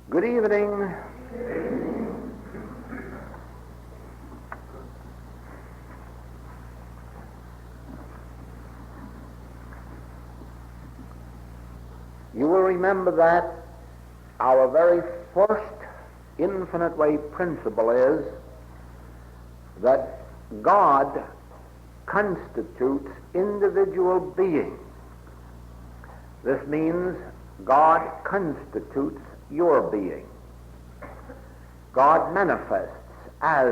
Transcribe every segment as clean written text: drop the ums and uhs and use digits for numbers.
Good evening. You will remember that our very first infinite way principle is that God constitutes individual beings. This means God constitutes your being. God manifests as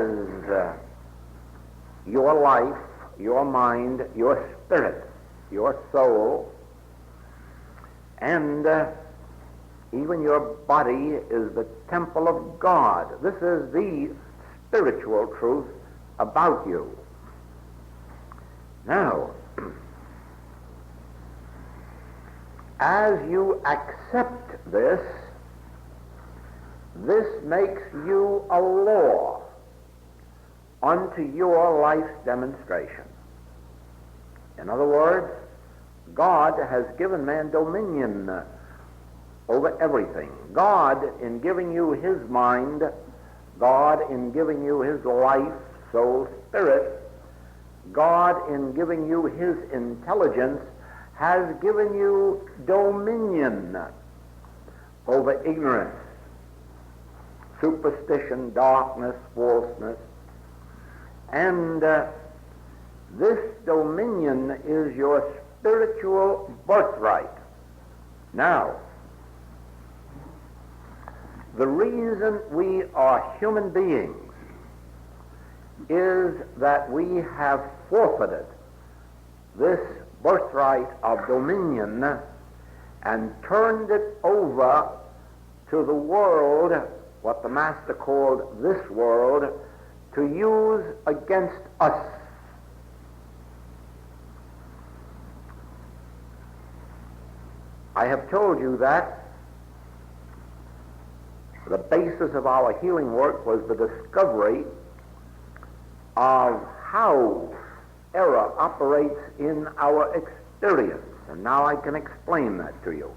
your life, your mind, your spirit, your soul, and even your body is the temple of God. This is the spiritual truth about you. Now, as you accept this makes you a law unto your life's demonstration. In other words, God has given man dominion over everything. God, in giving you his mind, God, in giving you his life, soul, spirit, God, in giving you his intelligence, has given you dominion over ignorance, superstition, darkness, falseness. And this dominion is your spiritual birthright. Now, the reason we are human beings is that we have forfeited this birthright of dominion and turned it over to the world, what the Master called this world, to use against us. I have told you that the basis of our healing work was the discovery of how error operates in our experience. And now I can explain that to you.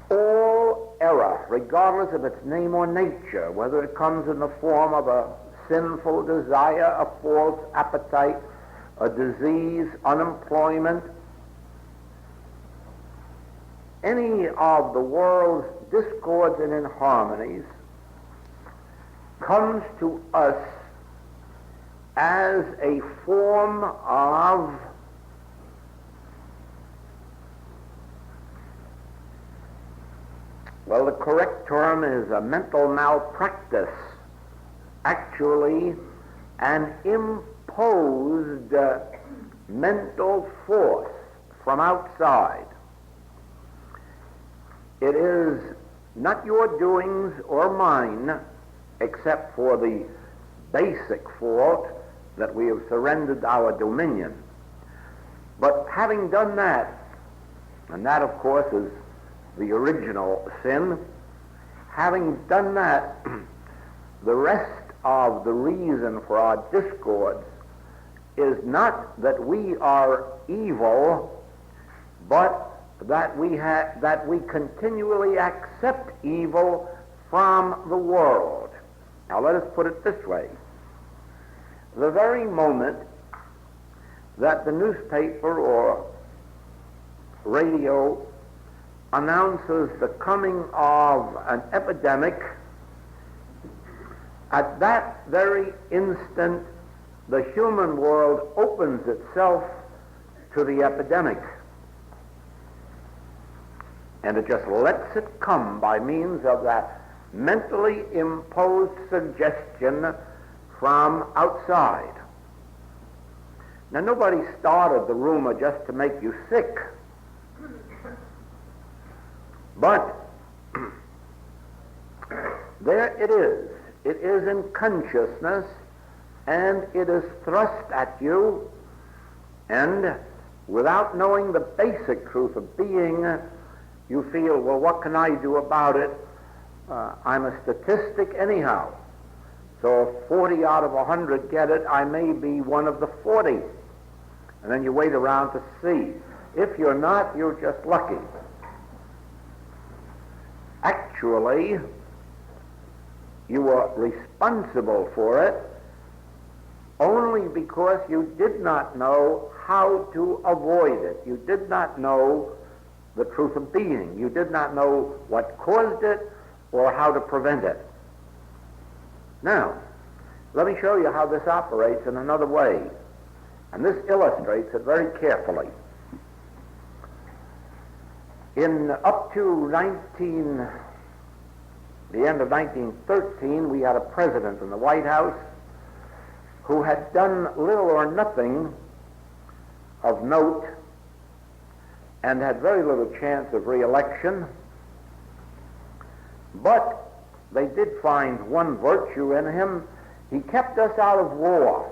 All error, regardless of its name or nature, whether it comes in the form of a sinful desire, a false appetite, a disease, unemployment, any of the world's discords and inharmonies, comes to us as a form of well, the correct term is a mental malpractice, actually an imposed mental force from outside. It is not your doings or mine, except for the basic fault that we have surrendered our dominion. But having done that, and that of course is the original sin, having done that, the rest of the reason for our discords is not that we are evil, but that we continually accept evil from the world. Now let us put it this way. The very moment that the newspaper or radio announces the coming of an epidemic, at that very instant the human world opens itself to the epidemic. And it just lets it come by means of that mentally imposed suggestion from outside. Now, nobody started the rumor just to make you sick. But there it is. It is in consciousness, and it is thrust at you, and without knowing the basic truth of being, you feel, well, what can I do about it? I'm a statistic anyhow. So if 40 out of 100 get it, I may be one of the 40. And then you wait around to see. If you're not, you're just lucky. actually you were responsible for it only because you did not know how to avoid it. You did not know the truth of being. You did not know what caused it or how to prevent it. Now, let me show you how this operates in another way. And this illustrates it very carefully. Up to the end of 1913, we had a president in the White House who had done little or nothing of note and had very little chance of re-election. But they did find one virtue in him. He kept us out of war.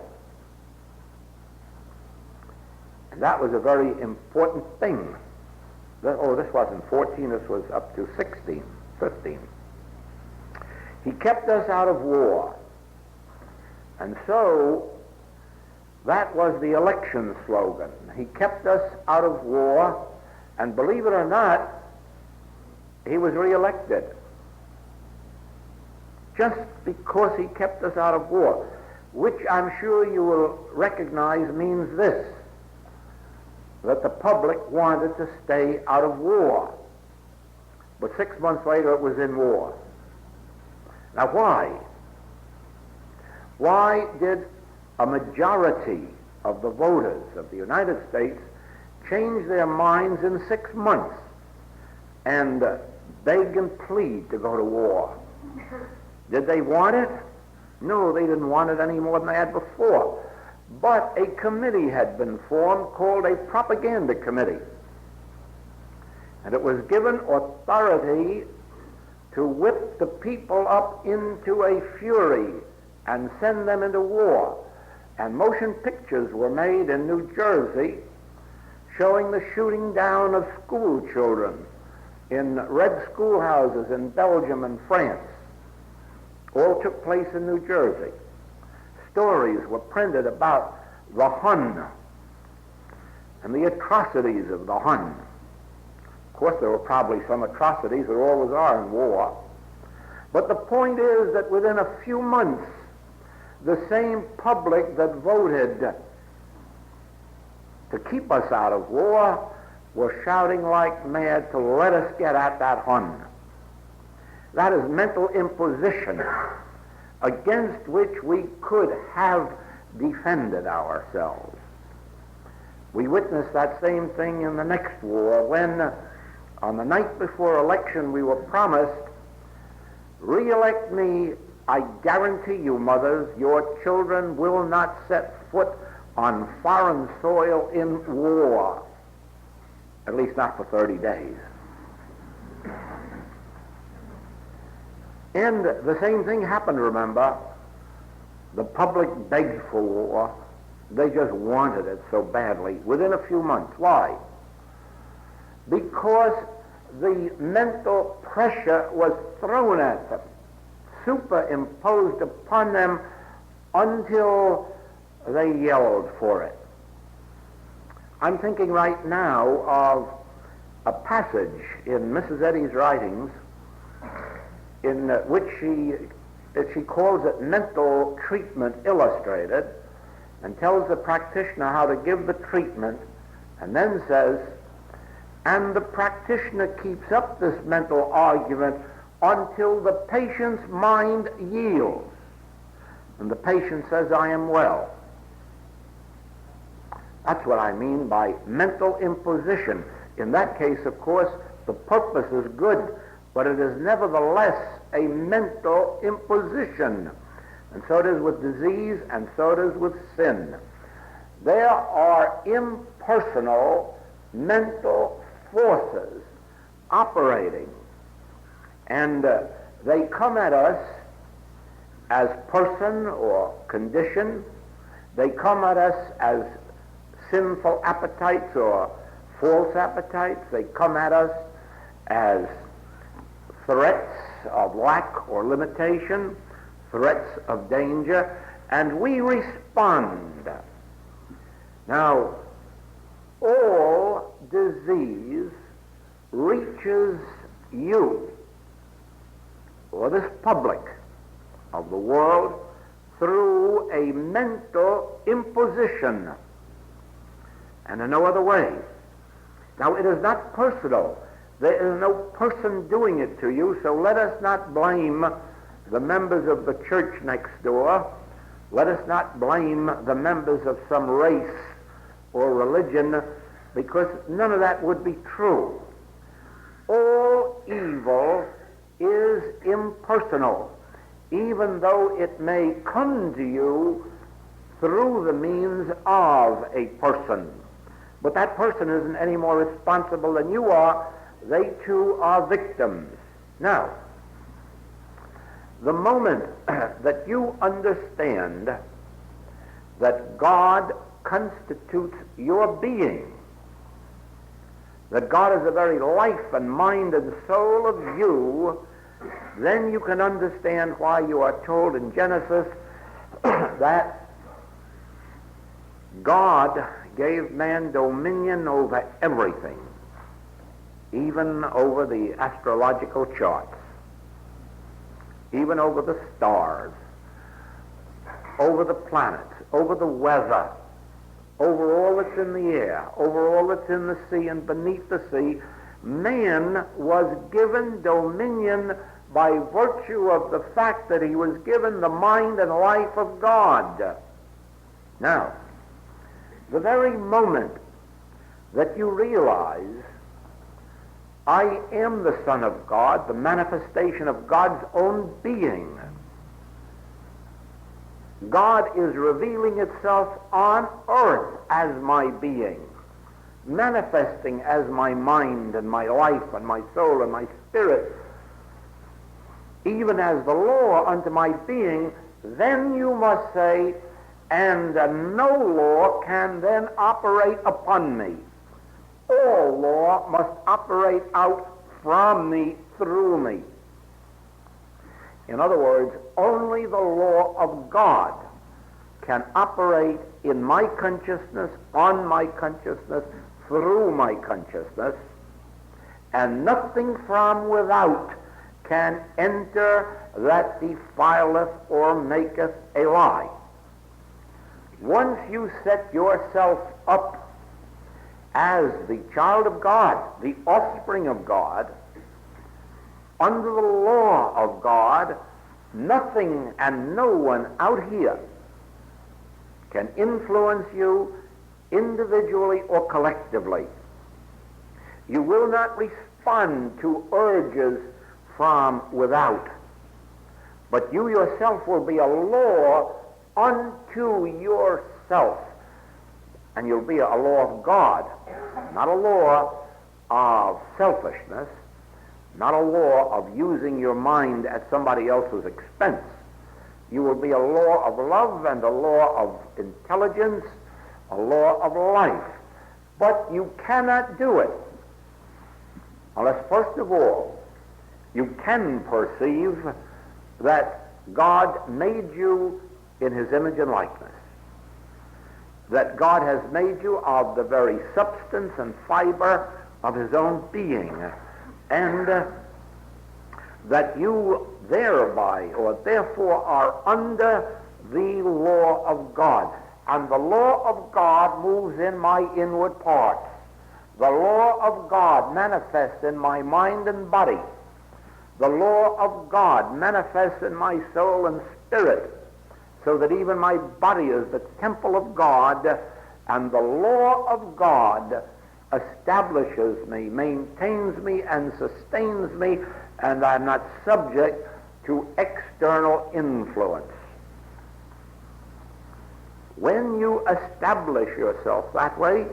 And that was a very important thing. This wasn't 14, this was up to 16, 15. He kept us out of war. And so, that was the election slogan. He kept us out of war, and believe it or not, he was re-elected. Just because he kept us out of war, which I'm sure you will recognize means this, that the public wanted to stay out of war. But 6 months later it was in war. Now why? Why did a majority of the voters of the United States change their minds in 6 months and beg and plead to go to war? Did they want it? No, they didn't want it any more than they had before. But a committee had been formed called a propaganda committee. And it was given authority to whip the people up into a fury and send them into war. And motion pictures were made in New Jersey showing the shooting down of school children in red schoolhouses in Belgium and France. All took place in New Jersey. Stories were printed about the Hun and the atrocities of the Hun. Of course, there were probably some atrocities, there always are in war. But the point is that within a few months, the same public that voted to keep us out of war were shouting like mad to let us get at that Hun. That is mental imposition against which we could have defended ourselves. We witnessed that same thing in the next war when, on the night before election, we were promised, re-elect me, I guarantee you, mothers, your children will not set foot on foreign soil in war, at least not for 30 days. And the same thing happened, remember. The public begged for war. They just wanted it so badly within a few months. Why? Because the mental pressure was thrown at them, superimposed upon them until they yelled for it. I'm thinking right now of a passage in Mrs. Eddy's writings in which she calls it Mental Treatment Illustrated, and tells the practitioner how to give the treatment, and then says, and the practitioner keeps up this mental argument until the patient's mind yields, and the patient says, I am well. That's what I mean by mental imposition. In that case, of course, the purpose is good, but it is nevertheless a mental imposition. And so it is with disease, and so it is with sin. There are impersonal mental forces operating, and they come at us as person or condition. They come at us as sinful appetites or false appetites. They come at us as threats of lack or limitation, threats of danger, and we respond. Now, all disease reaches you or this public of the world through a mental imposition and in no other way. Now, it is not personal. There is no person doing it to you, so let us not blame the members of the church next door. Let us not blame the members of some race or religion, because none of that would be true. All evil is impersonal, even though it may come to you through the means of a person. But that person isn't any more responsible than you are. They too are victims. Now, the moment that you understand that God constitutes your being, that God is the very life and mind and soul of you, then you can understand why you are told in Genesis that God gave man dominion over everything, even over the astrological charts, even over the stars, over the planets, over the weather, over all that's in the air, over all that's in the sea and beneath the sea. Man was given dominion by virtue of the fact that he was given the mind and life of God. Now, the very moment that you realize, I am the Son of God, the manifestation of God's own being, God is revealing itself on earth as my being, manifesting as my mind and my life and my soul and my spirit, even as the law unto my being. Then you must say, and no law can then operate upon me. All law must operate out from me, through me. In other words, only the law of God can operate in my consciousness, on my consciousness, through my consciousness, and nothing from without can enter that defileth or maketh a lie. Once you set yourself up as the child of God, the offspring of God, under the law of God, nothing and no one out here can influence you individually or collectively. You will not respond to urges from without, but you yourself will be a law unto yourself, and you'll be a law of God, not a law of selfishness, not a law of using your mind at somebody else's expense. You will be a law of love and a law of intelligence, a law of life. But you cannot do it unless, first of all, you can perceive that God made you in his image and likeness, that God has made you of the very substance and fiber of his own being, and that you thereby or therefore are under the law of God. And the law of God moves in my inward parts. The law of God manifests in my mind and body. The law of God manifests in my soul and spirit, so that even my body is the temple of God, and the law of God establishes me, maintains me, and sustains me, and I'm not subject to external influence. When you establish yourself that way,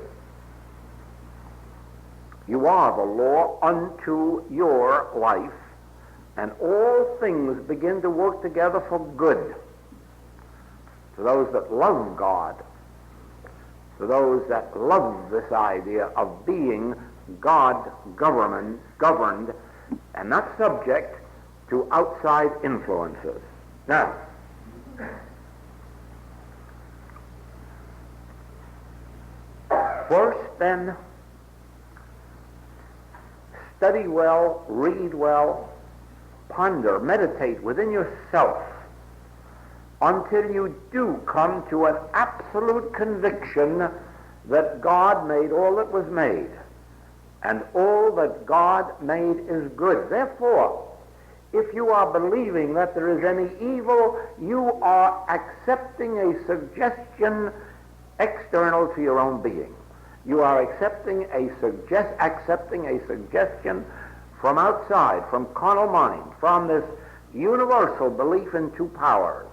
you are the law unto your life, and all things begin to work together for good to those that love God, to those that love this idea of being God governed and not subject to outside influences. Now, first then, study well, read well, ponder, meditate within yourself until you do come to an absolute conviction that God made all that was made, and all that God made is good. Therefore, if you are believing that there is any evil, you are accepting a suggestion external to your own being. You are accepting a suggestion from outside, from carnal mind, from this universal belief in two powers.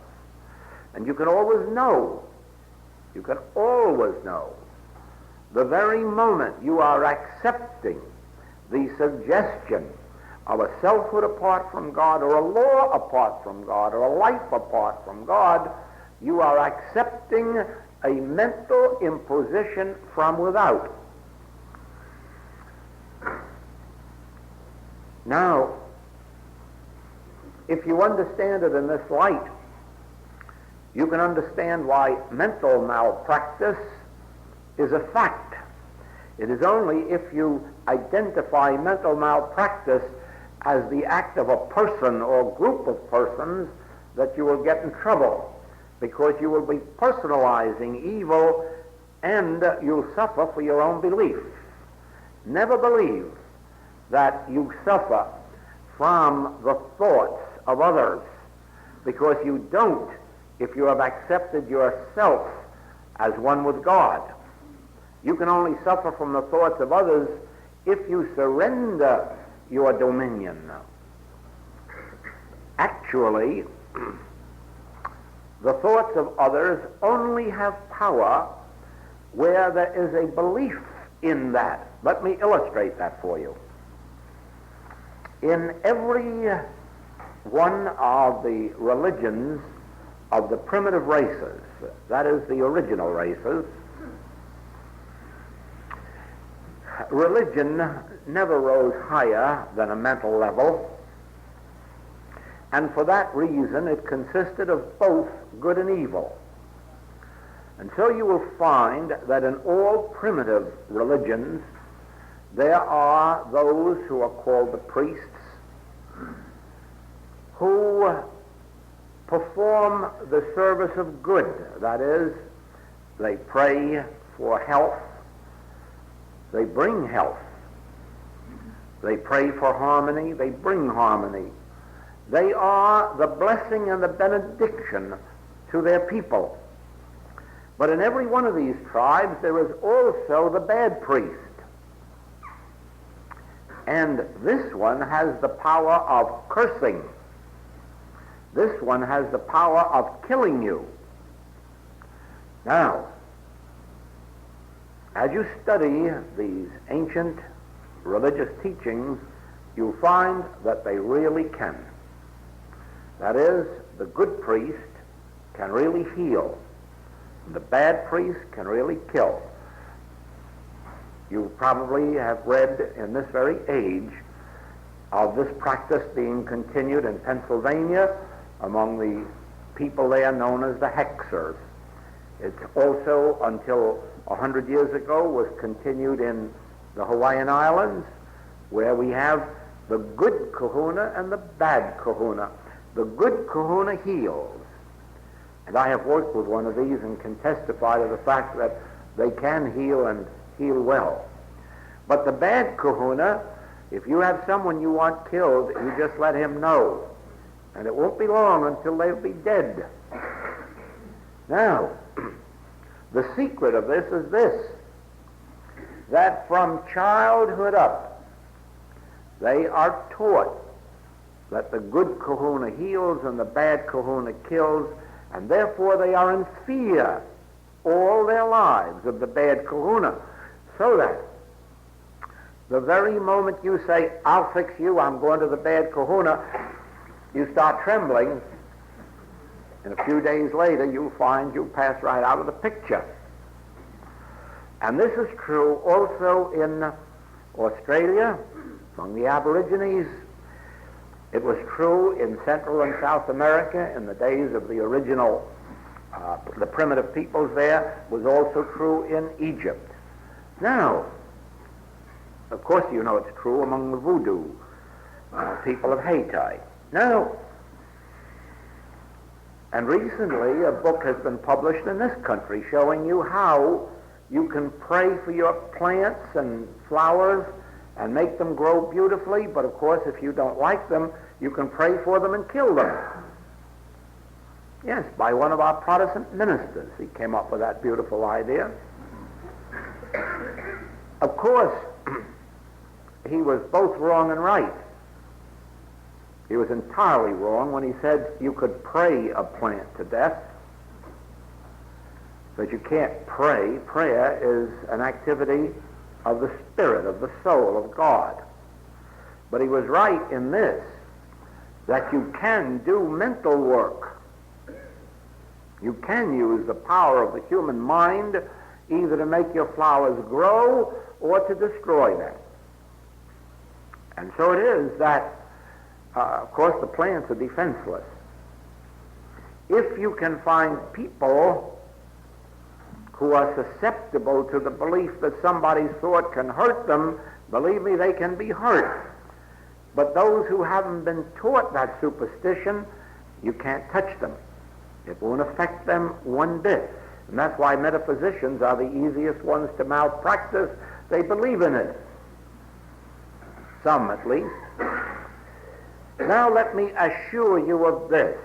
And you can always know, the very moment you are accepting the suggestion of a selfhood apart from God, or a law apart from God, or a life apart from God, you are accepting a mental imposition from without. Now, if you understand it in this light, you can understand why mental malpractice is a fact. It is only if you identify mental malpractice as the act of a person or group of persons that you will get in trouble, because you will be personalizing evil and you'll suffer for your own belief. Never believe that you suffer from the thoughts of others, because you don't if you have accepted yourself as one with God. You can only suffer from the thoughts of others if you surrender your dominion. Actually, the thoughts of others only have power where there is a belief in that. Let me illustrate that for you. In every one of the religions of the primitive races, that is, the original races, religion never rose higher than a mental level, and for that reason it consisted of both good and evil. And so you will find that in all primitive religions there are those who are called the priests, who perform the service of good. That is, they pray for health, they bring health. They pray for harmony, they bring harmony. They are the blessing and the benediction to their people. But in every one of these tribes there is also the bad priest. And this one has the power of cursing. This one has the power of killing you. Now, as you study these ancient religious teachings, you'll find that they really can. That is, the good priest can really heal. The bad priest can really kill. You probably have read in this very age of this practice being continued in Pennsylvania among the people there known as the Hexers. It's also, until 100 years ago, was continued in the Hawaiian Islands, where we have the good kahuna and the bad kahuna. The good kahuna heals. And I have worked with one of these and can testify to the fact that they can heal and heal well. But the bad kahuna, if you have someone you want killed, you just let him know. And it won't be long until they'll be dead. Now, the secret of this is this, that from childhood up, they are taught that the good kahuna heals and the bad kahuna kills, and therefore they are in fear all their lives of the bad kahuna, so that the very moment you say, I'll fix you, I'm going to the bad kahuna, you start trembling, and a few days later you'll find you pass right out of the picture. And this is true also in Australia, among the Aborigines. It was true in Central and South America in the days of the original, the primitive peoples there. It was also true in Egypt. Now, of course you know it's true among the voodoo people of Haiti. Now, and recently a book has been published in this country showing you how you can pray for your plants and flowers and make them grow beautifully, but of course if you don't like them, you can pray for them and kill them. Yes, by one of our Protestant ministers. He came up with that beautiful idea. Of course, he was both wrong and right. He was entirely wrong when he said you could pray a plant to death, but you can't pray. Prayer is an activity of the Spirit, of the soul, of God. But he was right in this, that you can do mental work. You can use the power of the human mind either to make your flowers grow or to destroy them. And so it is that, of course, the plants are defenseless. If you can find people who are susceptible to the belief that somebody's thought can hurt them, believe me, they can be hurt. But those who haven't been taught that superstition, you can't touch them. It won't affect them one bit. And that's why metaphysicians are the easiest ones to malpractice. They believe in it. Some, at least. Now let me assure you of this.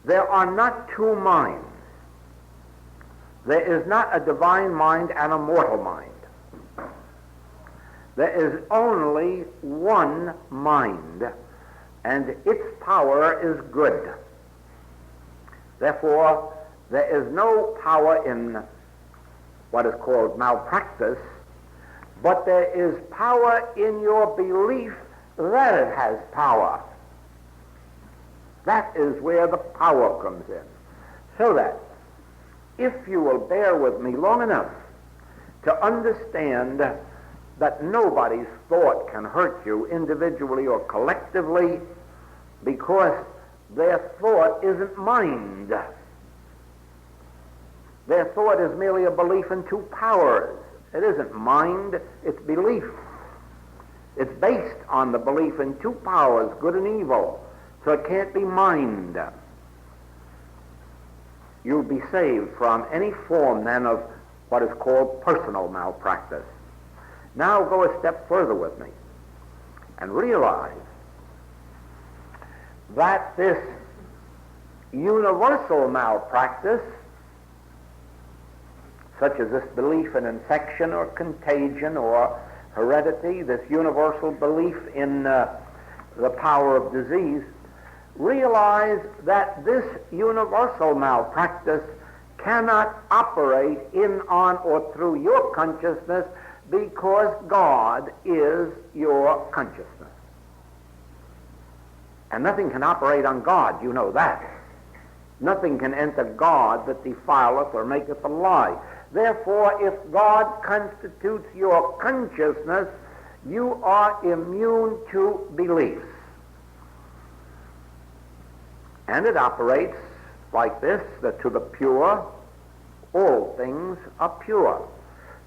There are not two minds. There is not a divine mind and a mortal mind. There is only one mind, and its power is good. Therefore, there is no power in what is called malpractice, but there is power in your belief that it has power. That is where the power comes in. So that if you will bear with me long enough to understand that nobody's thought can hurt you individually or collectively, because their thought isn't mind. Their thought is merely a belief in two powers. It isn't mind, it's belief. It's based on the belief in two powers, good and evil, so it can't be mind. You'll be saved from any form then of what is called personal malpractice. Now go a step further with me and realize that this universal malpractice, such as this belief in infection or contagion or heredity, this universal belief in the power of disease, realize that this universal malpractice cannot operate in, on, or through your consciousness, because God is your consciousness. And nothing can operate on God, you know that. Nothing can enter God that defileth or maketh a lie. Therefore, if God constitutes your consciousness, you are immune to beliefs. And it operates like this, that to the pure, all things are pure.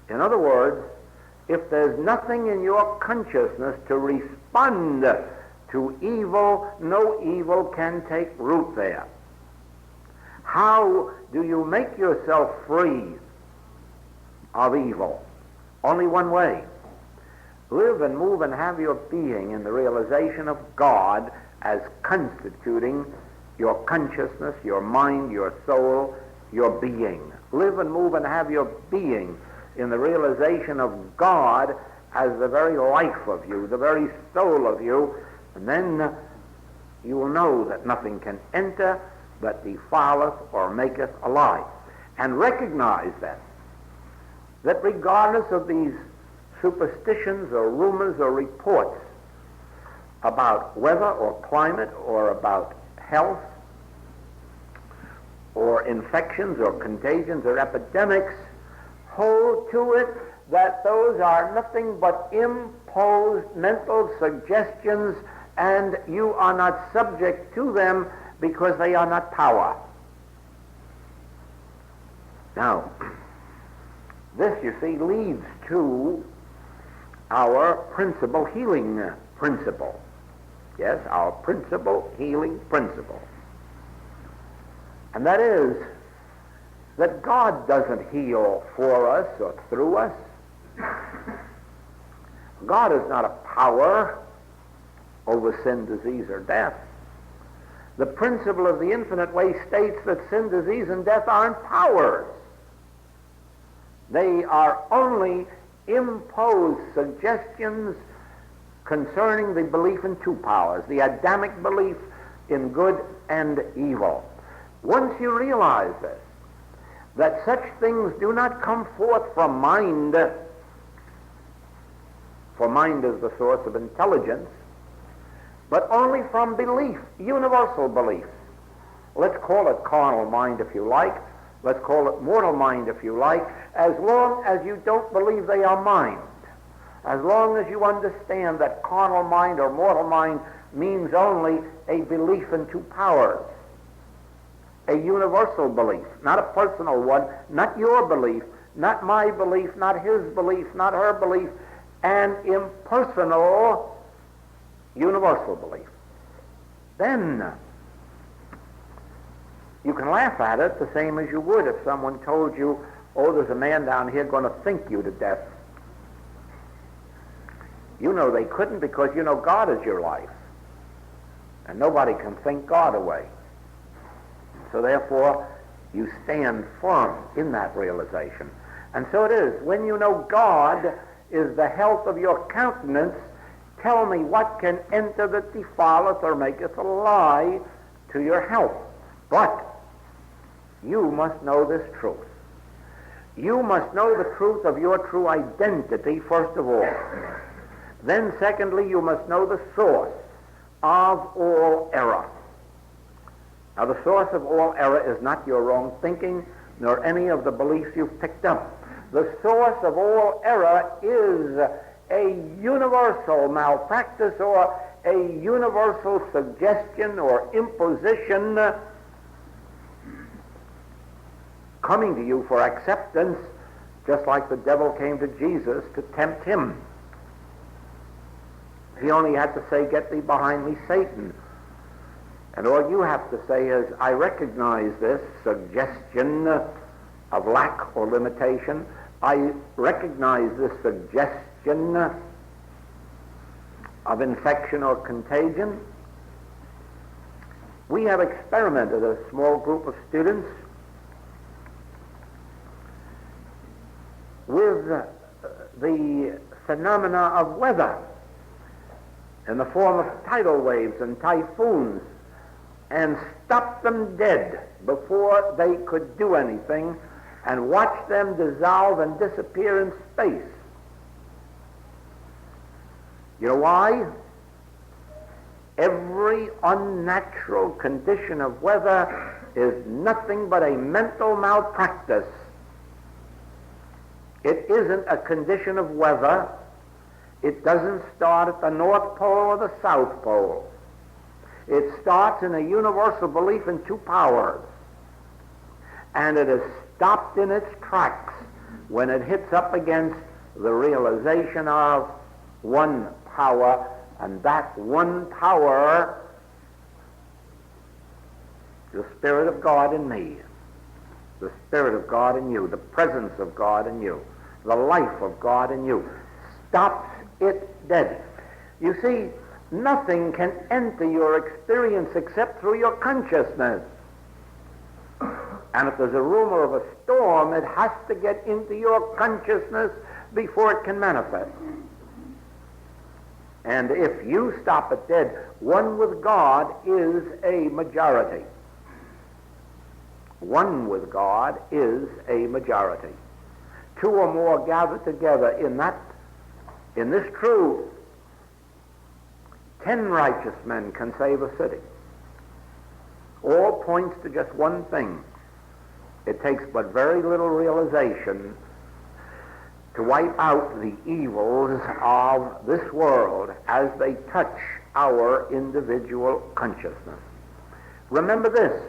In other words, if there's nothing in your consciousness to respond to evil, no evil can take root there. How do you make yourself free of evil? Only one way. Live and move and have your being in the realization of God as constituting your consciousness, your mind, your soul, your being. Live and move and have your being in the realization of God as the very life of you, the very soul of you, and then you will know that nothing can enter that defileth or maketh a lie. And recognize that regardless of these superstitions or rumors or reports about weather or climate or about health or infections or contagions or epidemics, hold to it that those are nothing but imposed mental suggestions, and you are not subject to them because they are not power. Now, this, you see, leads to our principal healing principle. Yes, our principal healing principle. And that is that God doesn't heal for us or through us. God is not a power over sin, disease, or death. The principle of the infinite way states that sin, disease, and death aren't powers. They are only imposed suggestions concerning the belief in two powers, the Adamic belief in good and evil. Once you realize this, that such things do not come forth from mind, for mind is the source of intelligence, but only from belief, universal belief. Let's call it carnal mind if you like. Let's call it mortal mind if you like, as long as you don't believe they are mind. As long as you understand that carnal mind or mortal mind means only a belief in two powers. A universal belief, not a personal one, not your belief, not my belief, not his belief, not her belief, an impersonal universal belief. Then you can laugh at it the same as you would if someone told you, oh, there's a man down here going to think you to death. You know they couldn't, because you know God is your life. And nobody can think God away. So therefore, you stand firm in that realization. And so it is. When you know God is the health of your countenance, tell me what can enter that defileth or maketh a lie to your health. But you must know this truth. You must know the truth of your true identity, first of all. Then, secondly, you must know the source of all error. Now, the source of all error is not your wrong thinking, nor any of the beliefs you've picked up. The source of all error is a universal malpractice or a universal suggestion or imposition coming to you for acceptance, just like the devil came to Jesus to tempt him. He only had to say, "Get thee behind me, Satan." And all you have to say is, "I recognize this suggestion of lack or limitation. I recognize this suggestion of infection or contagion." We have experimented, a small group of students, with the phenomena of weather in the form of tidal waves and typhoons, and stopped them dead before they could do anything, and watched them dissolve and disappear in space. You know why? Every unnatural condition of weather is nothing but a mental malpractice. It isn't a condition of weather. It doesn't start at the North Pole or the South Pole. It starts in a universal belief in two powers. And it is stopped in its tracks when it hits up against the realization of one power, and that one power, the Spirit of God in me, the Spirit of God in you, the presence of God in you, the life of God in you, stops it dead. You see, nothing can enter your experience except through your consciousness. And if there's a rumor of a storm, it has to get into your consciousness before it can manifest. And if you stop it dead, one with God is a majority. One with God is a majority. Two or more gathered together in this truth, 10 righteous men can save a city. All points to just one thing. It takes but very little realization to wipe out the evils of this world as they touch our individual consciousness. Remember this: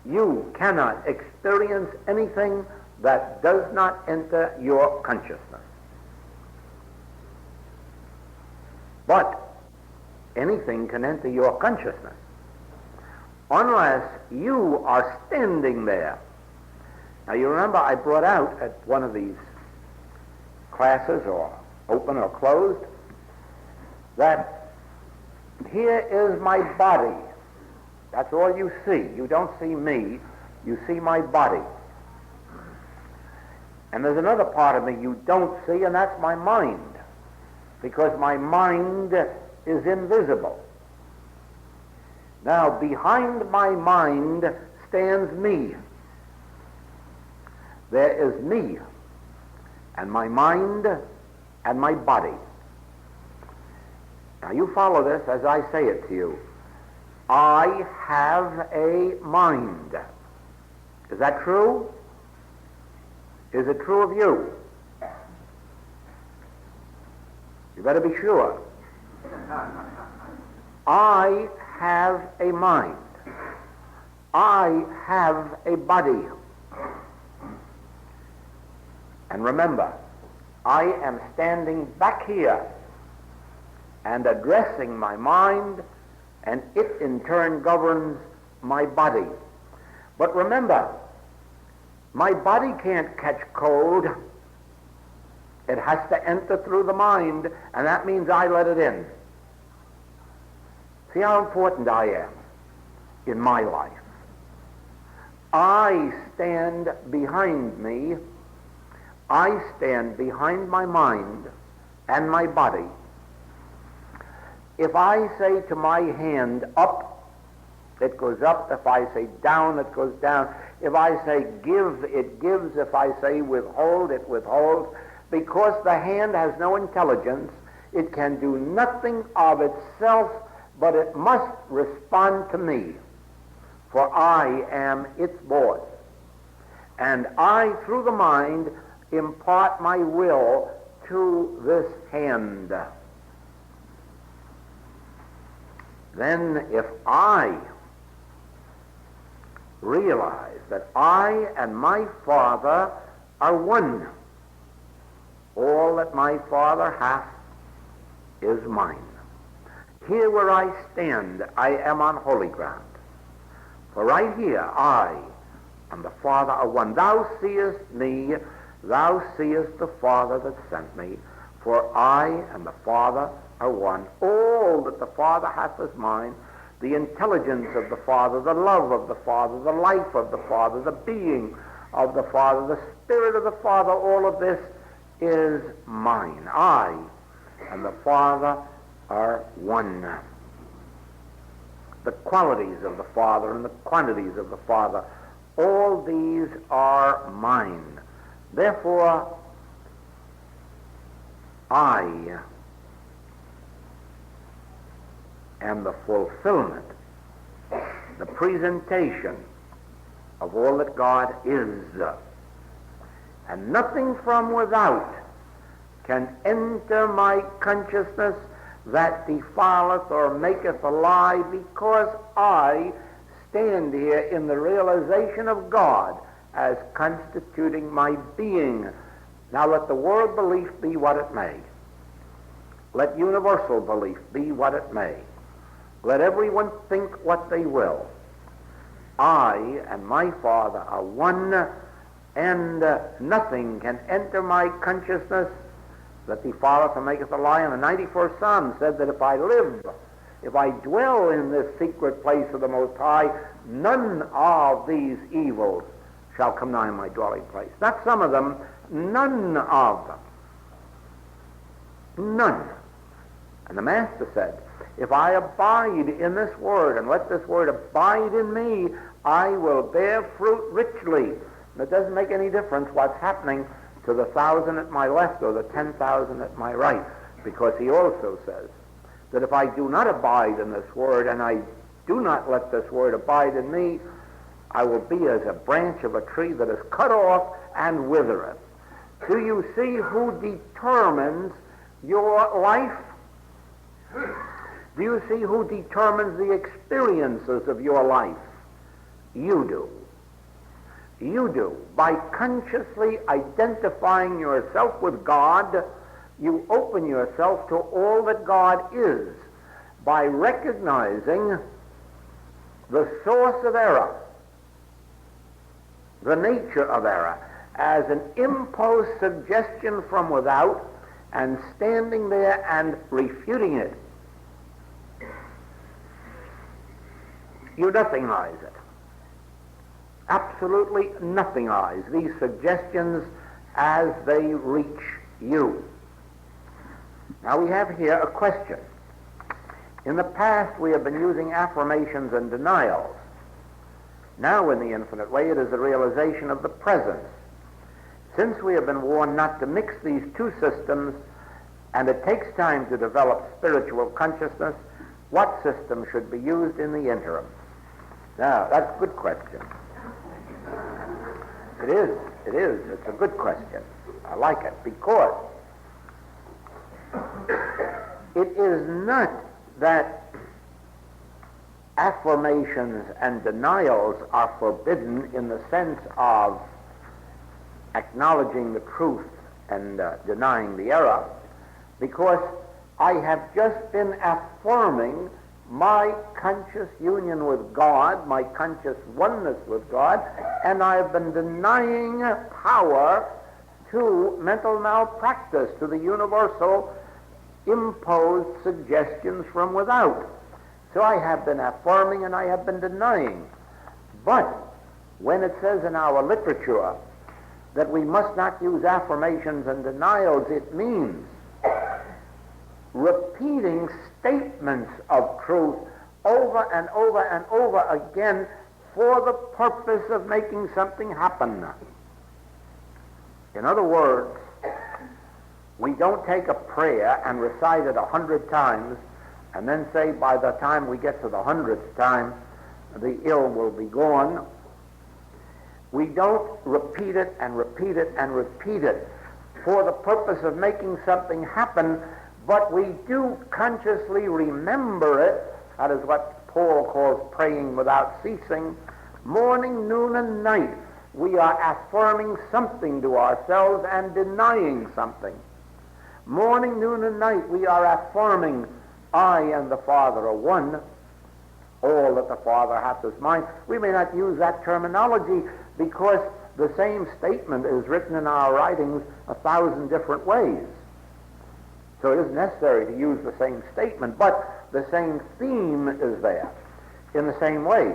you cannot experience anything that does not enter your consciousness. But anything can enter your consciousness unless you are standing there. Now you remember I brought out at one of these classes, or open or closed, that here is my body. That's all you see. You don't see me, you see my body. And there's another part of me you don't see, and that's my mind, because my mind is invisible. Now, behind my mind stands me. There is me, and my mind, and my body. Now, you follow this as I say it to you. I have a mind. Is that true? Is it true of you? You better be sure. I have a mind. I have a body. And remember, I am standing back here and addressing my mind, and it in turn governs my body. But remember, my body can't catch cold. It has to enter through the mind, and that means I let it in. See how important I am in my life. I stand behind me. I stand behind my mind and my body. If I say to my hand, up, it goes up. If I say down, it goes down. If I say give, it gives. If I say withhold, it withholds. Because the hand has no intelligence, it can do nothing of itself, but it must respond to me, for I am its boss. And I, through the mind, impart my will to this hand. Then if I realize that I and my Father are one, all that my Father hath is mine. Here where I stand, I am on holy ground. For right here, I and the Father are one. Thou seest me, thou seest the Father that sent me, for I and the Father are one. All that the Father hath is mine. The intelligence of the Father, the love of the Father, the life of the Father, the being of the Father, the Spirit of the Father, all of this is mine. I and the Father are one. The qualities of the Father and the quantities of the Father, all these are mine. Therefore, I am the fulfillment, the presentation of all that God is. And nothing from without can enter my consciousness that defileth or maketh a lie, because I stand here in the realization of God as constituting my being. Now let the world belief be what it may. Let universal belief be what it may. Let everyone think what they will. I and my Father are one, and nothing can enter my consciousness that defileth or maketh a lie. And the 91st Psalm said that if I live, if I dwell in this secret place of the Most High, none of these evils shall come nigh my dwelling place. Not some of them, none of them. None. And the Master said, if I abide in this Word and let this Word abide in me, I will bear fruit richly. And it doesn't make any difference what's happening to the 1,000 at my left or the 10,000 at my right, because he also says that if I do not abide in this Word and I do not let this Word abide in me, I will be as a branch of a tree that is cut off and withereth. Do you see who determines your life? Do you see who determines the experiences of your life? You do. You do. By consciously identifying yourself with God, you open yourself to all that God is. by recognizing the source of error, the nature of error, as an imposed suggestion from without, and standing there and refuting it. You nothingize it. Absolutely nothingize these suggestions as they reach you. Now we have here a question. In the past we have been using affirmations and denials. Now in the infinite way it is the realization of the presence. Since we have been warned not to mix these two systems, and it takes time to develop spiritual consciousness, what system should be used in the interim? Now, that's a good question. It is. It's a good question. I like it, because it is not that affirmations and denials are forbidden in the sense of acknowledging the truth and denying the error, because I have just been affirming my conscious union with God, my conscious oneness with God, and I have been denying power to mental malpractice, to the universal imposed suggestions from without. So I have been affirming and I have been denying. But when it says in our literature that we must not use affirmations and denials, it means repeating statements of truth over and over and over again for the purpose of making something happen. In other words, we don't take a prayer and recite it 100 times and then say by the time we get to the 100th time the ill will be gone. We don't repeat it and repeat it and repeat it for the purpose of making something happen, but we do consciously remember it. That is what Paul calls praying without ceasing. Morning, noon, and night, we are affirming something to ourselves and denying something. Morning, noon, and night, we are affirming, I and the Father are one. All that the Father hath is mine. We may not use that terminology because the same statement is written in our writings 1,000 different ways. So it isn't necessary to use the same statement, but the same theme is there in the same way.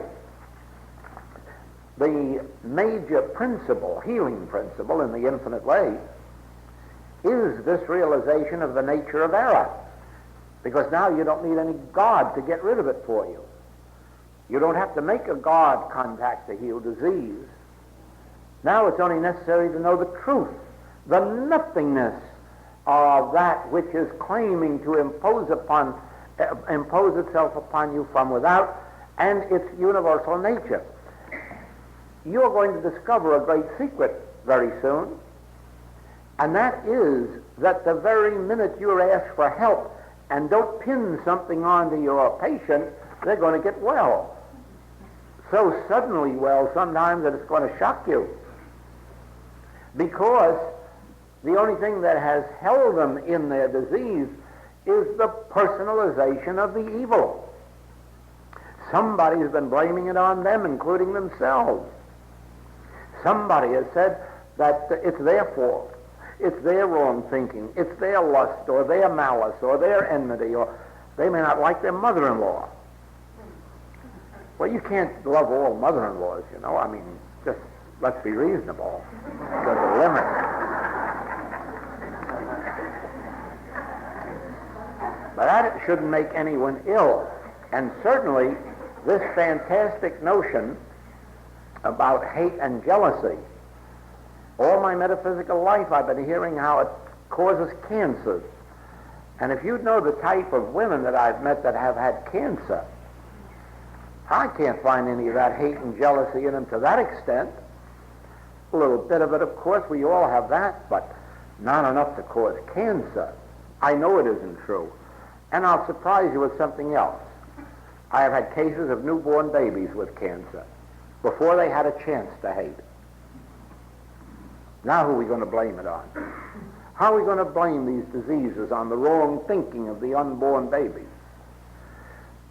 The major principle, healing principle in the infinite way, is this realization of the nature of error. Because now you don't need any God to get rid of it for you. You don't have to make a God contact to heal disease. Now it's only necessary to know the truth, the nothingness of that which is claiming to impose itself upon you from without, and its universal nature. You're going to discover a great secret very soon, and that is that the very minute you're asked for help and don't pin something onto your patient, they're going to get well. So suddenly well sometimes that it's going to shock you. Because the only thing that has held them in their disease is the personalization of the evil. Somebody's been blaming it on them, including themselves. Somebody has said that it's their fault. It's their wrong thinking. It's their lust or their malice or their enmity, or they may not like their mother-in-law. Well, you can't love all mother-in-laws, you know. I mean, just let's be reasonable. There's a limit. But that shouldn't make anyone ill. And certainly this fantastic notion about hate and jealousy, all my metaphysical life I've been hearing how it causes cancers. And if you'd know the type of women that I've met that have had cancer, I can't find any of that hate and jealousy in them to that extent. A little bit of it, of course, we all have that, but not enough to cause cancer. I know it isn't true. And I'll surprise you with something else. I have had cases of newborn babies with cancer before they had a chance to hate. Now who are we going to blame it on? How are we going to blame these diseases on the wrong thinking of the unborn babies?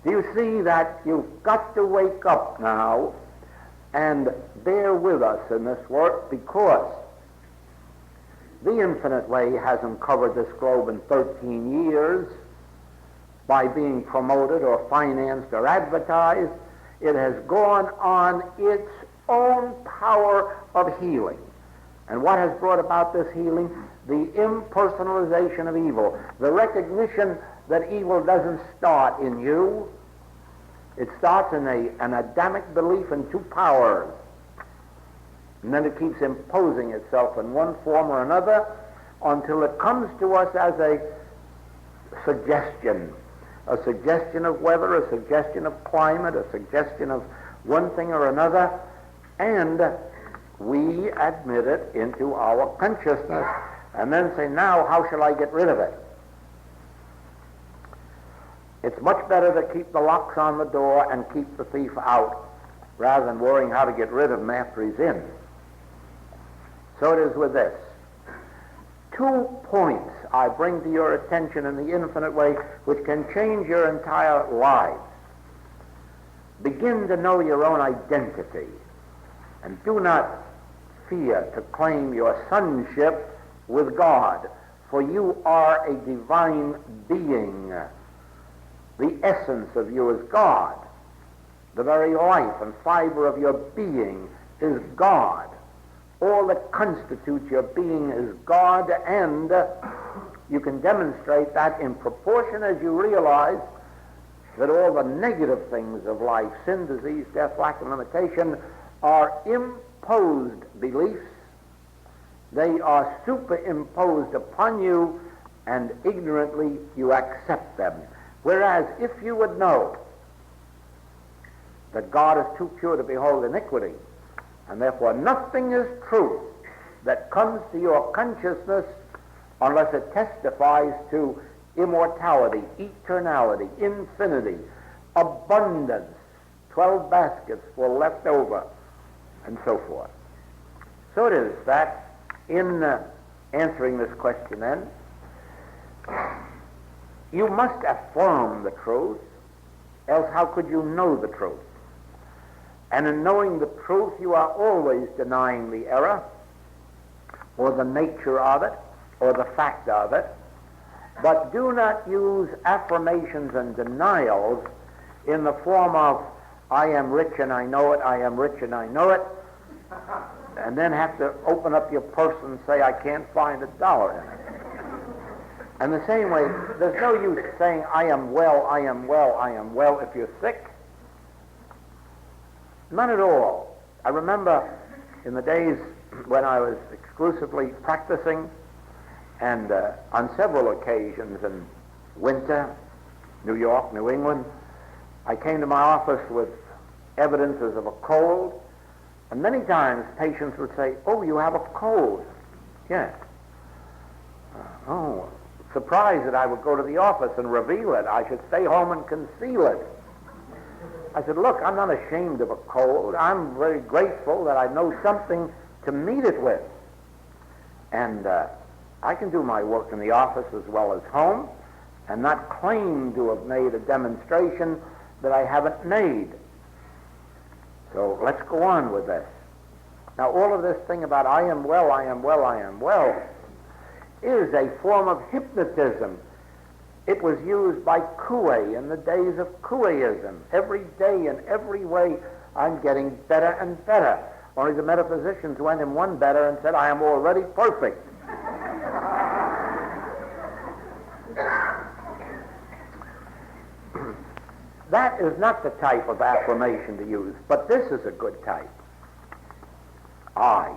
Do you see that you've got to wake up now and bear with us in this work, because the Infinite Way hasn't covered this globe in 13 years by being promoted or financed or advertised. It has gone on its own power of healing. And what has brought about this healing? The impersonalization of evil, the recognition that evil doesn't start in you. It starts in an Adamic belief in two powers. And then it keeps imposing itself in one form or another until it comes to us as a suggestion of weather, a suggestion of climate, a suggestion of one thing or another, and we admit it into our consciousness and then say, now how shall I get rid of it? It's much better to keep the locks on the door and keep the thief out rather than worrying how to get rid of him after he's in. So it is with this. 2 points I bring to your attention in the Infinite Way which can change your entire lives. Begin to know your own identity, and do not fear to claim your sonship with God, for you are a divine being. The essence of you is God. The very life and fiber of your being is God. All that constitutes your being is God, and you can demonstrate that in proportion as you realize that all the negative things of life, sin, disease, death, lack, and limitation, are imposed beliefs. They are superimposed upon you, and ignorantly you accept them. Whereas if you would know that God is too pure to behold iniquity, and therefore nothing is true that comes to your consciousness unless it testifies to immortality, eternality, infinity, abundance, 12 baskets full left over, and so forth. So it is that in answering this question then, you must affirm the truth, else how could you know the truth? And in knowing the truth, you are always denying the error, or the nature of it, or the fact of it. But do not use affirmations and denials in the form of, I am rich and I know it, I am rich and I know it, and then have to open up your purse and say, I can't find $1 in it. And the same way, there's no use saying, I am well, I am well, I am well, if you're sick. None at all. I remember in the days when I was exclusively practicing, and on several occasions in winter, New York, New England, I came to my office with evidences of a cold, and many times patients would say, oh, you have a cold. Yes. Oh, surprised that I would go to the office and reveal it. I should stay home and conceal it. I said, look, I'm not ashamed of a cold. I'm very grateful that I know something to meet it with. And I can do my work in the office as well as home, and not claim to have made a demonstration that I haven't made. So let's go on with this. Now, all of this thing about I am well, I am well, I am well, is a form of hypnotism. It was used by Coué in the days of Couéism. Every day, in every way, I'm getting better and better. Only the metaphysicians went him one better and said, I am already perfect. That is not the type of affirmation to use, but this is a good type. I.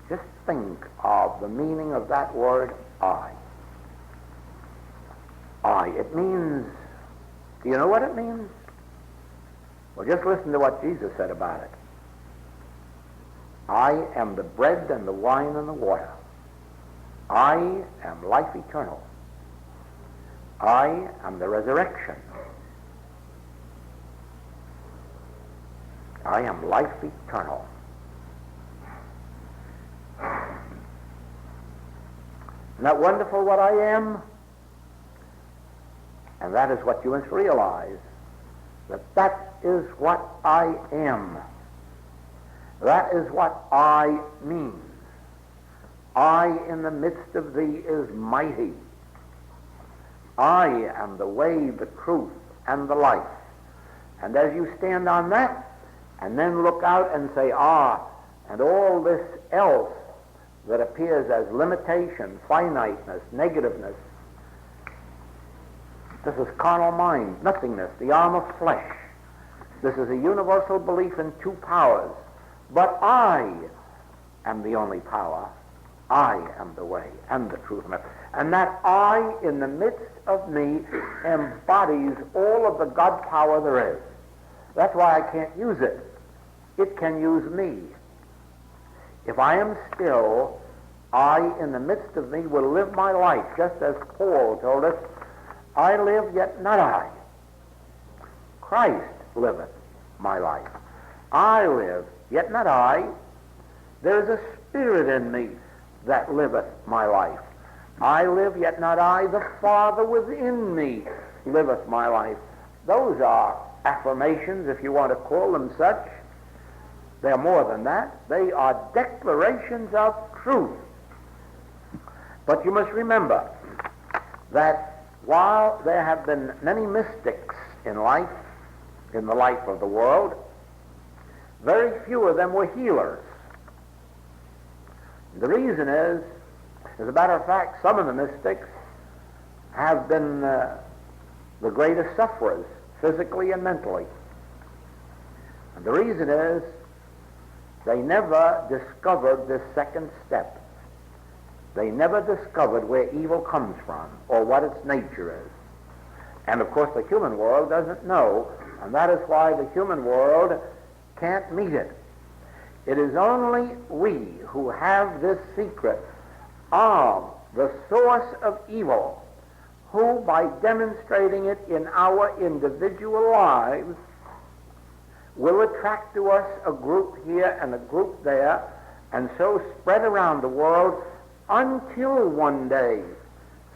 Just think of the meaning of that word, I. I. It means, do you know what it means? Well, just listen to what Jesus said about it. I am the bread and the wine and the water. I am life eternal. I am the resurrection. I am life eternal. Isn't that wonderful what I am? And that is what you must realize, that is what I am. That is what I means. I in the midst of thee is mighty. I am the way, the truth, and the life. And as you stand on that, and then look out and say, and all this else that appears as limitation, finiteness, negativeness, this is carnal mind, nothingness, the arm of flesh. This is a universal belief in two powers. But I am the only power. I am the way and the truth. And that I in the midst of me embodies all of the God power there is. That's why I can't use it. It can use me. If I am still, I in the midst of me will live my life, just as Paul told us, I live, yet not I. Christ liveth my life. I live, yet not I. There is a spirit in me that liveth my life. I live, yet not I. The Father within me liveth my life. Those are affirmations, if you want to call them such. They're more than that. They are declarations of truth. But you must remember that while there have been many mystics in life, in the life of the world, very few of them were healers. The reason is, as a matter of fact, some of the mystics have been the greatest sufferers, physically and mentally. And the reason is, they never discovered this second step. They never discovered where evil comes from or what its nature is. And of course the human world doesn't know, and that is why the human world can't meet it. It is only we who have this secret of the source of evil, who by demonstrating it in our individual lives will attract to us a group here and a group there, and so spread around the world until one day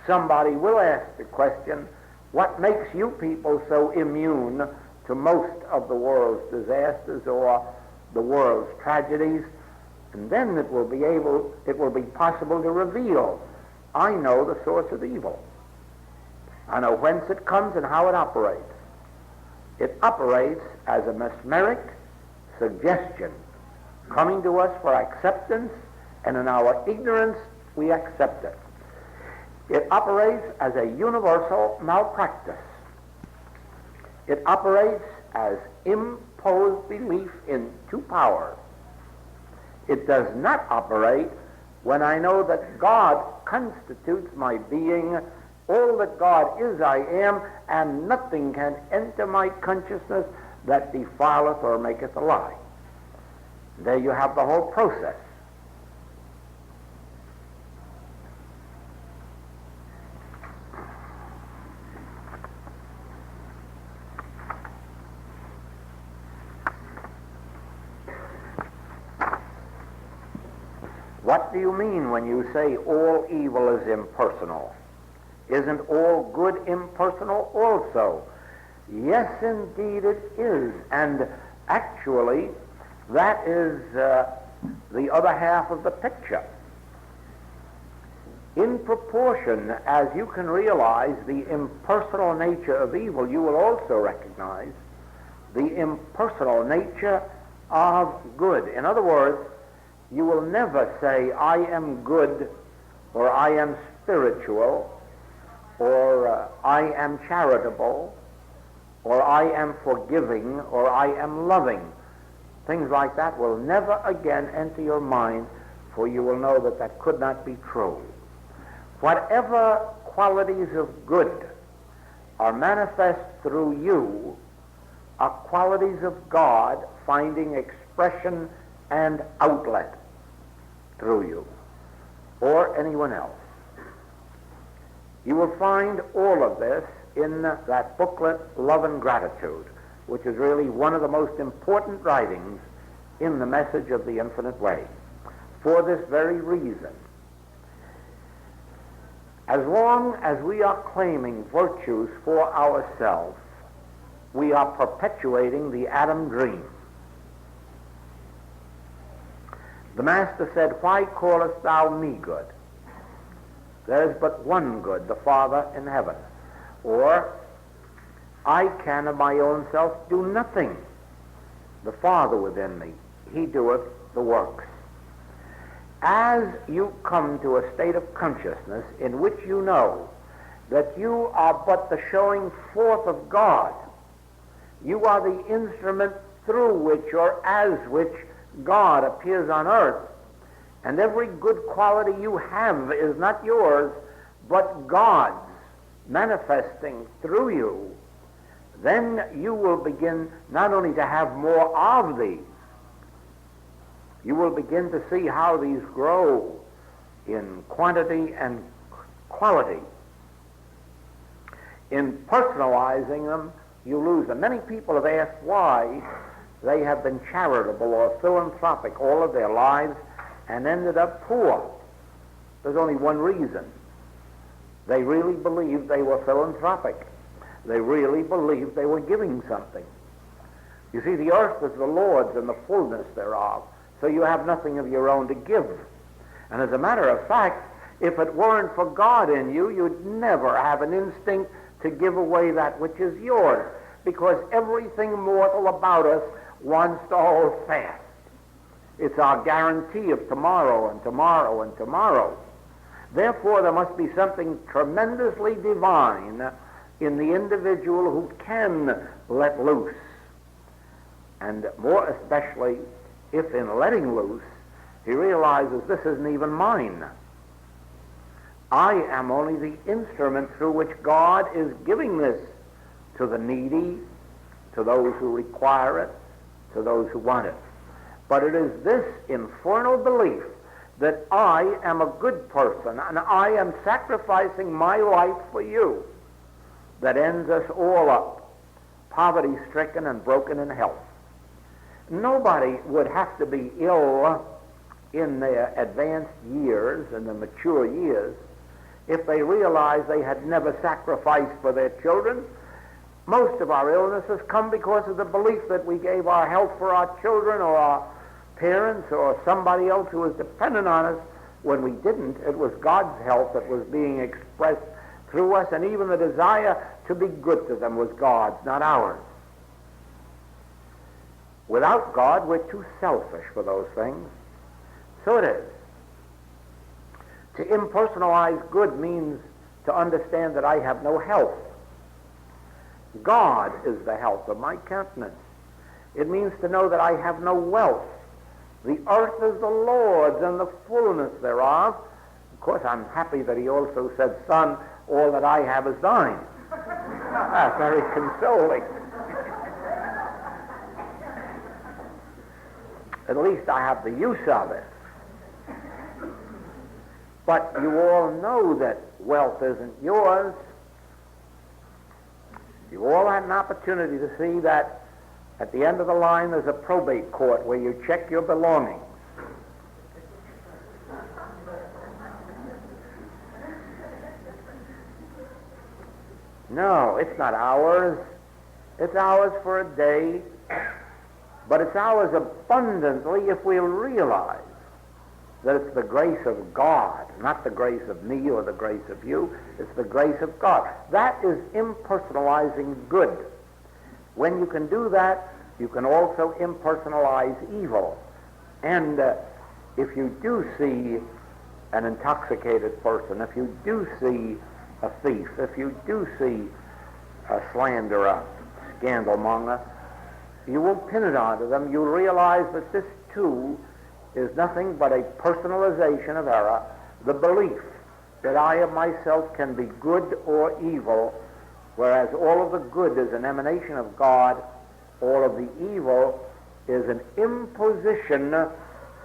somebody will ask the question, what makes you people so immune to most of the world's disasters or the world's tragedies? And then it will be possible to reveal, I know the source of evil. I know whence it comes and how it operates. It operates as a mesmeric suggestion coming to us for acceptance, and in our ignorance we accept it. It operates as a universal malpractice. It operates as imposed belief in two powers. It does not operate when I know that God constitutes my being. All that God is, I am, and nothing can enter my consciousness that defileth or maketh a lie. There you have the whole process. What do you mean when you say all evil is impersonal? Isn't all good impersonal also? Yes, indeed it is. And actually, that is the other half of the picture. In proportion as you can realize the impersonal nature of evil, you will also recognize the impersonal nature of good. In other words, you will never say, I am good, or I am spiritual, or I am charitable, or I am forgiving, or I am loving. Things like that will never again enter your mind, for you will know that that could not be true. Whatever qualities of good are manifest through you are qualities of God finding expression and outlet through you, or anyone else. You will find all of this in that booklet, Love and Gratitude, which is really one of the most important writings in the message of the infinite way, for this very reason. As long as we are claiming virtues for ourselves, we are perpetuating the Adam dream. The Master said, "Why callest thou me good? There is but one good, the Father in heaven." Or, "I can of my own self do nothing. The Father within me, he doeth the works." As you come to a state of consciousness in which you know that you are but the showing forth of God, you are the instrument through which or as which God appears on earth, and every good quality you have is not yours, but God's manifesting through you, then you will begin not only to have more of these, you will begin to see how these grow in quantity and quality. In personalizing them, you lose them. Many people have asked why they have been charitable or philanthropic all of their lives and ended up poor. There's only one reason. They really believed they were philanthropic. They really believed they were giving something. You see, the earth is the Lord's and the fullness thereof, so you have nothing of your own to give. And as a matter of fact, if it weren't for God in you, you'd never have an instinct to give away that which is yours, because everything mortal about us wants to hold fast. It's our guarantee of tomorrow and tomorrow and tomorrow. Therefore, there must be something tremendously divine in the individual who can let loose, and more especially if in letting loose he realizes this isn't even mine. I am only the instrument through which God is giving this to the needy, to those who require it, to those who want it. But it is this infernal belief that I am a good person and I am sacrificing my life for you that ends us all up, poverty-stricken and broken in health. Nobody would have to be ill in their advanced years and the mature years if they realized they had never sacrificed for their children. Most of our illnesses come because of the belief that we gave our health for our children or our parents or somebody else who was dependent on us. When we didn't, it was God's health that was being expressed through us, and even the desire to be good to them was God's, not ours. Without God, we're too selfish for those things. So it is. To impersonalize good means to understand that I have no health. God is the health of my countenance. It means to know that I have no wealth. The earth is the Lord's and the fullness thereof. Of course, I'm happy that he also said, "Son, all that I have is thine." That's very consoling. At least I have the use of it. But you all know that wealth isn't yours. You all had an opportunity to see that at the end of the line there's a probate court where you check your belongings. No, it's not ours. It's ours for a day, but it's ours abundantly if we'll realize that it's the grace of God, not the grace of me or the grace of you. It's the grace of God. That is impersonalizing good. When you can do that, you can also impersonalize evil. And if you do see an intoxicated person, if you do see a thief, if you do see a slanderer, scandalmonger, you won't pin it onto them. You'll realize that this too is nothing but a personalization of error, the belief that I of myself can be good or evil, whereas all of the good is an emanation of God, all of the evil is an imposition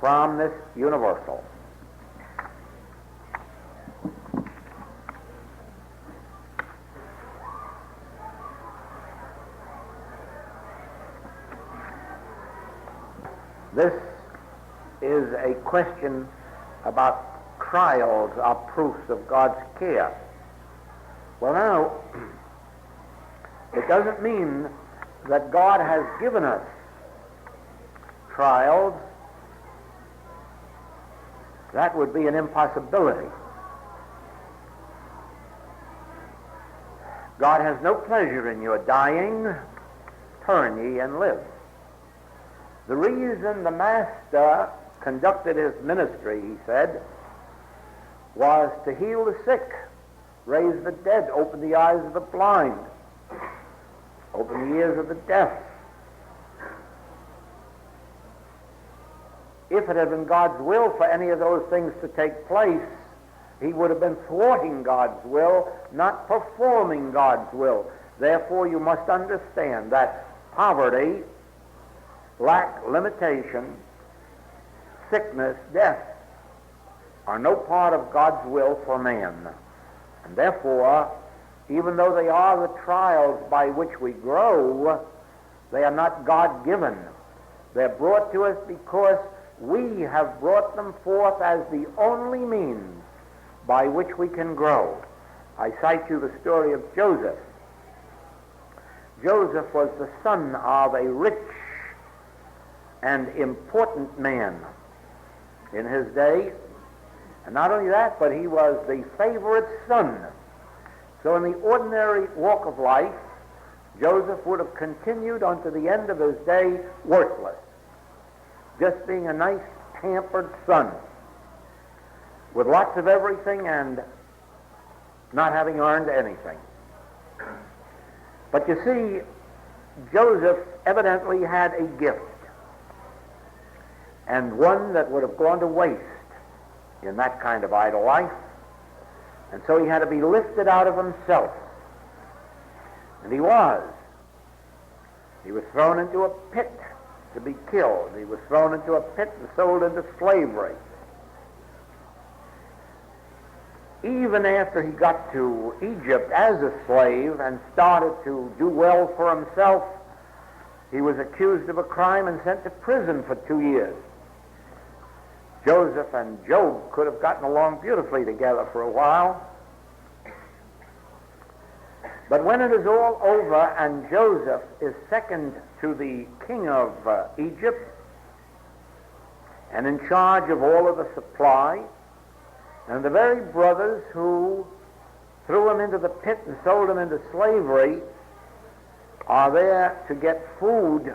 from this universal. This is a question about trials are proofs of God's care. Well, now, it doesn't mean that God has given us trials. That would be an impossibility. God has no pleasure in your dying. Turn ye and live. The reason the Master conducted his ministry, he said, was to heal the sick, raise the dead, open the eyes of the blind, open the ears of the deaf. If it had been God's will for any of those things to take place, he would have been thwarting God's will, not performing God's will. Therefore, you must understand that poverty, lack, limitation, sickness, death are no part of God's will for man. And therefore, even though they are the trials by which we grow, they are not God-given. They're brought to us because we have brought them forth as the only means by which we can grow. I cite you the story of Joseph. Joseph was the son of a rich and important man in his day. And not only that, but he was the favorite son. So in the ordinary walk of life, Joseph would have continued unto the end of his day worthless, just being a nice, pampered son, with lots of everything and not having earned anything. But you see, Joseph evidently had a gift, and one that would have gone to waste in that kind of idle life. And so he had to be lifted out of himself. And he was. He was thrown into a pit to be killed. He was thrown into a pit and sold into slavery. Even after he got to Egypt as a slave and started to do well for himself, he was accused of a crime and sent to prison for 2 years. Joseph and Job could have gotten along beautifully together for a while. But when it is all over and Joseph is second to the king of Egypt and in charge of all of the supply, and the very brothers who threw him into the pit and sold him into slavery are there to get food,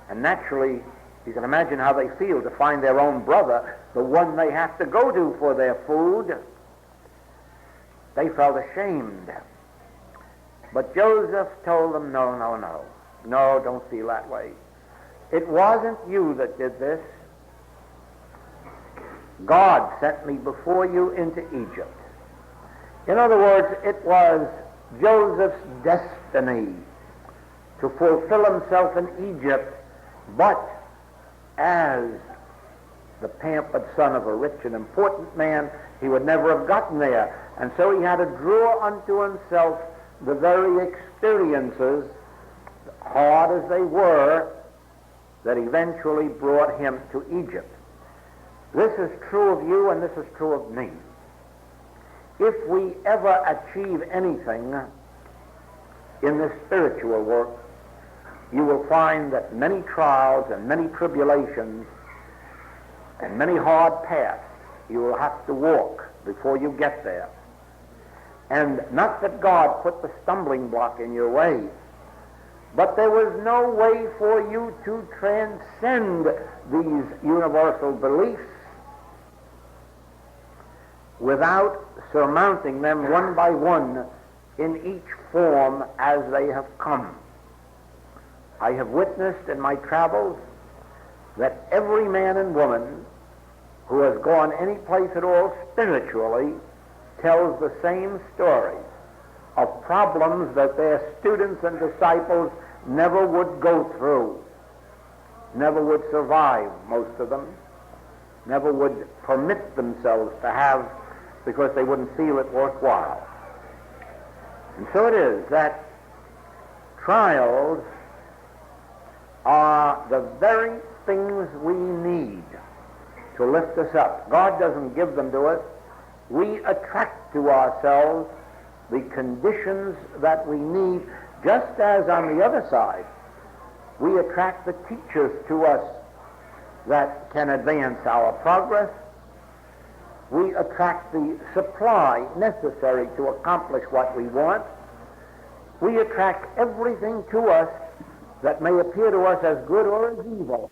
and naturally you can imagine how they feel to find their own brother, the one they have to go to for their food. They felt ashamed. But Joseph told them, no, don't feel that way. It wasn't you that did this. God sent me before you into Egypt. In other words, it was Joseph's destiny to fulfill himself in Egypt, but as the pampered son of a rich and important man, he would never have gotten there. And so he had to draw unto himself the very experiences, hard as they were, that eventually brought him to Egypt. This is true of you and this is true of me. If we ever achieve anything in this spiritual work, you will find that many trials and many tribulations and many hard paths you will have to walk before you get there. And not that God put the stumbling block in your way, but there was no way for you to transcend these universal beliefs without surmounting them one by one in each form as they have come. I have witnessed in my travels that every man and woman who has gone any place at all spiritually tells the same stories of problems that their students and disciples never would go through, never would survive, most of them, never would permit themselves to have, because they wouldn't feel it worthwhile. And so it is that trials are the very things we need to lift us up. God doesn't give them to us. We attract to ourselves the conditions that we need, just as on the other side, we attract the teachers to us that can advance our progress. We attract the supply necessary to accomplish what we want. We attract everything to us that may appear to us as good or as evil.